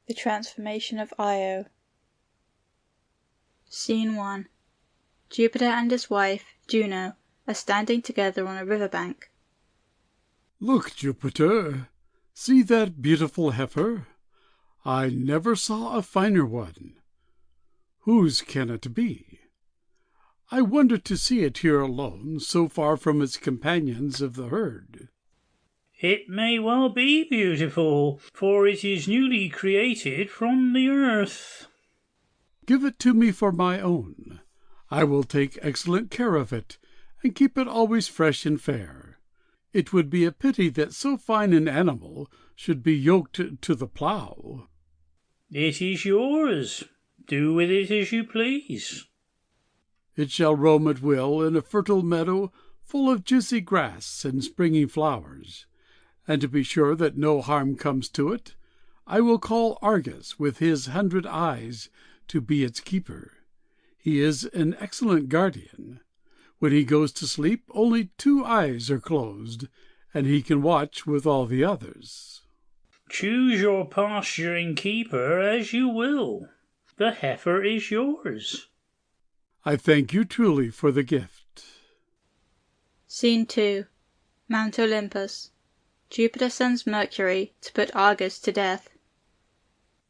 The transformation of Io. Scene 1. Jupiter and his wife, Juno, are standing together on a river bank. Look, Jupiter, see that beautiful heifer? I never saw a finer one. Whose can it be? I wonder to see it here alone, so far from its companions of the herd. It may well be beautiful, for it is newly created from the earth. Give it to me for my own. I will take excellent care of it, and keep it always fresh and fair. It would be a pity that so fine an animal should be yoked to the plough. It is yours. Do with it as you please. It shall roam at will in a fertile meadow full of juicy grass and springing flowers. And to be sure that no harm comes to it, I will call Argus with his 100 eyes to be its keeper. He is an excellent guardian. When he goes to sleep, only 2 eyes are closed, and he can watch with all the others. Choose your pasturing keeper as you will. The heifer is yours. I thank you truly for the gift. Scene 2. Mount Olympus. Jupiter sends Mercury to put Argus to death.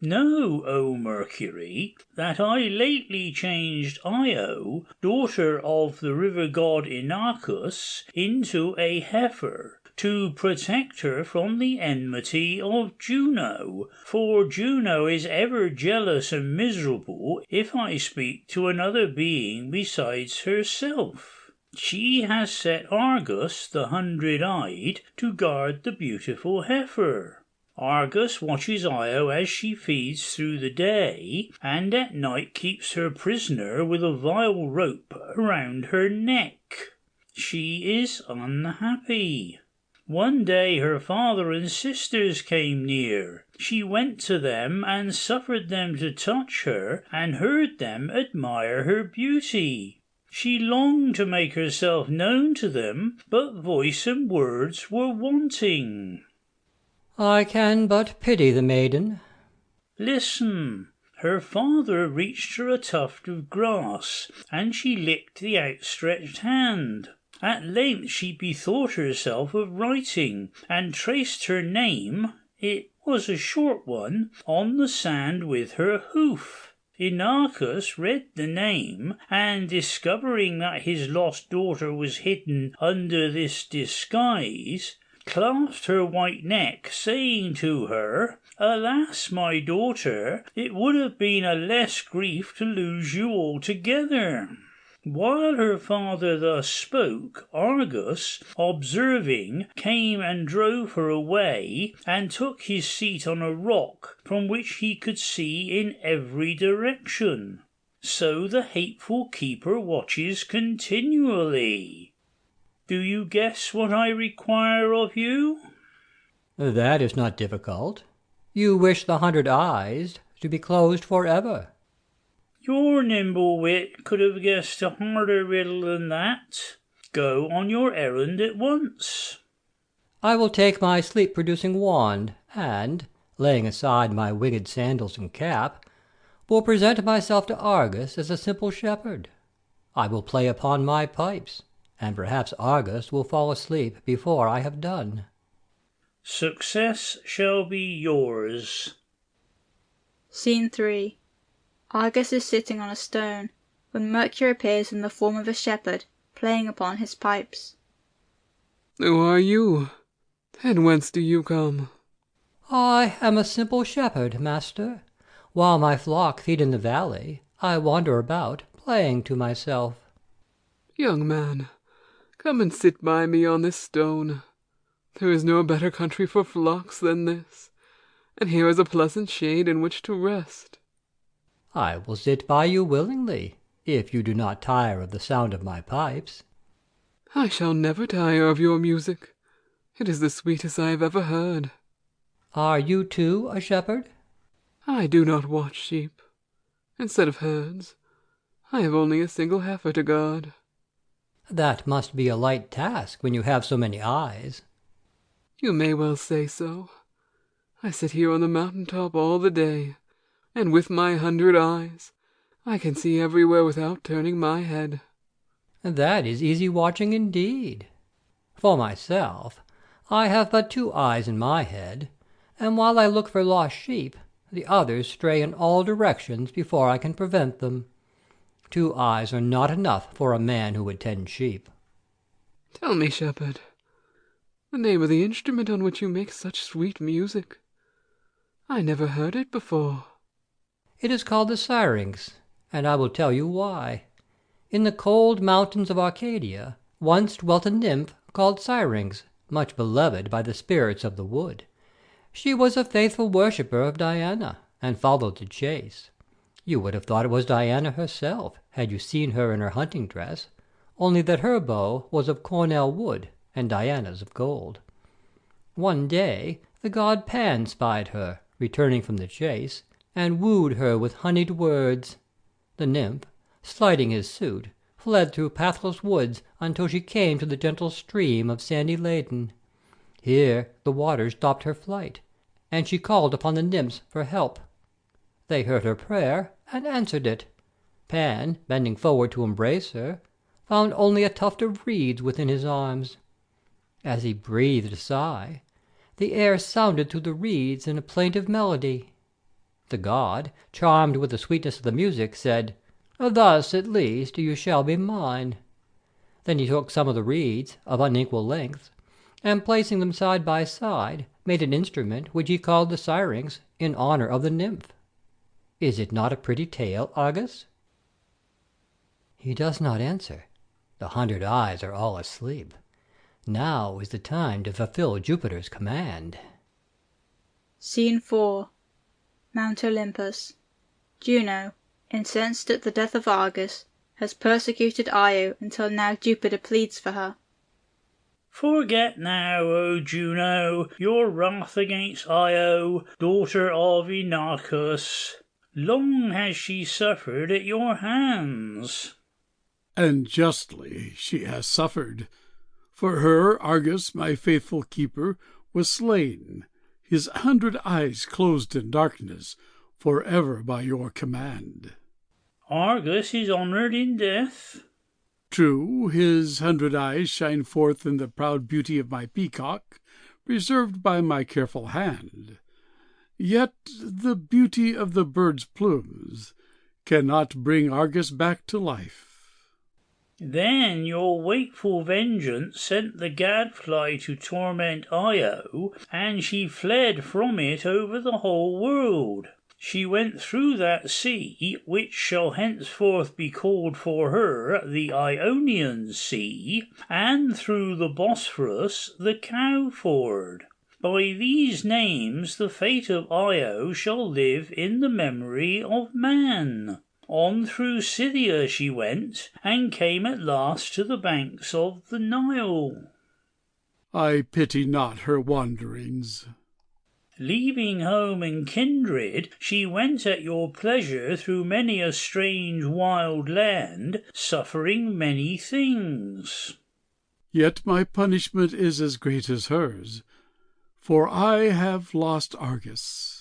Know, O Mercury, that I lately changed Io, daughter of the river god Inachus, into a heifer, to protect her from the enmity of Juno, for Juno is ever jealous and miserable if I speak to another being besides herself. She has set Argus, the 100-eyed, to guard the beautiful heifer. Argus watches Io as she feeds through the day, and at night keeps her prisoner with a vile rope around her neck. She is unhappy. One day her father and sisters came near. She went to them and suffered them to touch her, and heard them admire her beauty. She longed to make herself known to them, but voice and words were wanting. I can but pity the maiden. Listen. Her father reached her a tuft of grass, and she licked the outstretched hand. At length she bethought herself of writing, and traced her name, it was a short one, on the sand with her hoof. Inachus read the name, and discovering that his lost daughter was hidden under this disguise, clasped her white neck, saying to her, Alas, my daughter, it would have been a less grief to lose you altogether. While her father thus spoke, Argus, observing, came and drove her away, and took his seat on a rock, from which he could see in every direction. So the hateful keeper watches continually. Do you guess what I require of you? That is not difficult. You wish the 100 eyes to be closed forever. Your nimble wit could have guessed a harder riddle than that. Go on your errand at once. I will take my sleep-producing wand, and, laying aside my winged sandals and cap, will present myself to Argus as a simple shepherd. I will play upon my pipes, and perhaps Argus will fall asleep before I have done. Success shall be yours. Scene 3. Argus is sitting on a stone, when Mercury appears in the form of a shepherd, playing upon his pipes. Who are you, and whence do you come? I am a simple shepherd, master. While my flock feed in the valley, I wander about, playing to myself. Young man, come and sit by me on this stone. There is no better country for flocks than this, and here is a pleasant shade in which to rest. I will sit by you willingly, if you do not tire of the sound of my pipes. I shall never tire of your music. It is the sweetest I have ever heard. Are you too a shepherd? I do not watch sheep. Instead of herds, I have only a single heifer to guard. That must be a light task when you have so many eyes. You may well say so. I sit here on the mountain top all the day, and with my 100 eyes I can see everywhere without turning my head." "That is easy watching indeed. For myself, I have but 2 eyes in my head, and while I look for lost sheep, the others stray in all directions before I can prevent them. 2 eyes are not enough for a man who would tend sheep." "Tell me, shepherd, the name of the instrument on which you make such sweet music. I never heard it before." "It is called the syrinx, and I will tell you why. In the cold mountains of Arcadia once dwelt a nymph called Syrinx, much beloved by the spirits of the wood. She was a faithful worshipper of Diana, and followed the chase. You would have thought it was Diana herself, had you seen her in her hunting dress, only that her bow was of cornel wood, and Diana's of gold. One day the god Pan spied her, returning from the chase, and wooed her with honeyed words. The nymph, slighting his suit, fled through pathless woods until she came to the gentle stream of sandy Ladon. Here the waters stopped her flight, and she called upon the nymphs for help. They heard her prayer and answered it. Pan, bending forward to embrace her, found only a tuft of reeds within his arms. As he breathed a sigh, the air sounded through the reeds in a plaintive melody. The god, charmed with the sweetness of the music, said, "Thus, at least, you shall be mine." Then he took some of the reeds, of unequal lengths, and placing them side by side, made an instrument which he called the syrinx in honor of the nymph. Is it not a pretty tale, Argus? He does not answer. The 100 eyes are all asleep. Now is the time to fulfill Jupiter's command. Scene 4. Mount Olympus. Juno, incensed at the death of Argus, has persecuted Io until now Jupiter pleads for her. Forget now, O Juno, your wrath against Io, daughter of Inachus. Long has she suffered at your hands. And justly she has suffered. For her, Argus, my faithful keeper, was slain, his 100 eyes closed in darkness, for ever by your command. Argus is honoured in death. True, his 100 eyes shine forth in the proud beauty of my peacock, preserved by my careful hand. Yet the beauty of the bird's plumes cannot bring Argus back to life. Then your wakeful vengeance sent the gadfly to torment Io, and she fled from it over the whole world. She went through that sea, which shall henceforth be called for her the Ionian Sea, and through the Bosphorus the Cow Ford. By these names the fate of Io shall live in the memory of man. On through Scythia she went, and came at last to the banks of the Nile. I pity not her wanderings. Leaving home and kindred, she went at your pleasure through many a strange wild land, suffering many things. Yet my punishment is as great as hers, for I have lost Argus.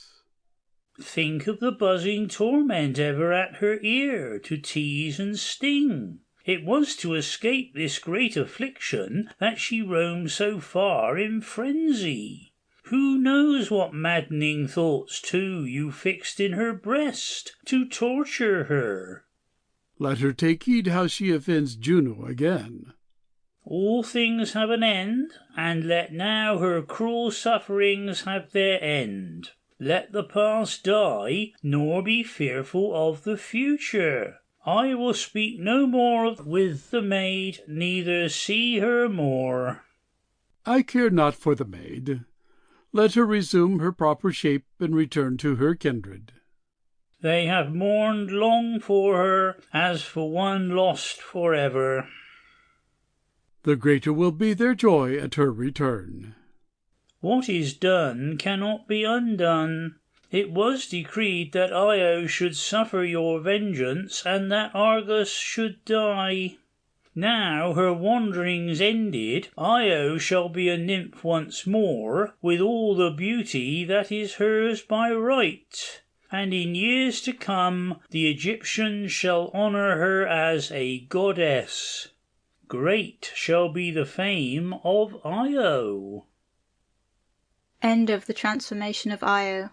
Think of the buzzing torment ever at her ear, to tease and sting. It was to escape this great affliction that she roamed so far in frenzy. Who knows what maddening thoughts, too, you fixed in her breast, to torture her? Let her take heed how she offends Juno again. All things have an end, and let now her cruel sufferings have their end. Let the past die, nor be fearful of the future. I will speak no more with the maid, neither see her more. I care not for the maid. Let her resume her proper shape and return to her kindred. They have mourned long for her, as for one lost for ever. The greater will be their joy at her return. What is done cannot be undone. It was decreed that Io should suffer your vengeance, and that Argus should die. Now her wanderings ended, Io shall be a nymph once more, with all the beauty that is hers by right. And in years to come the Egyptians shall honour her as a goddess. Great shall be the fame of Io. End of the transformation of Io.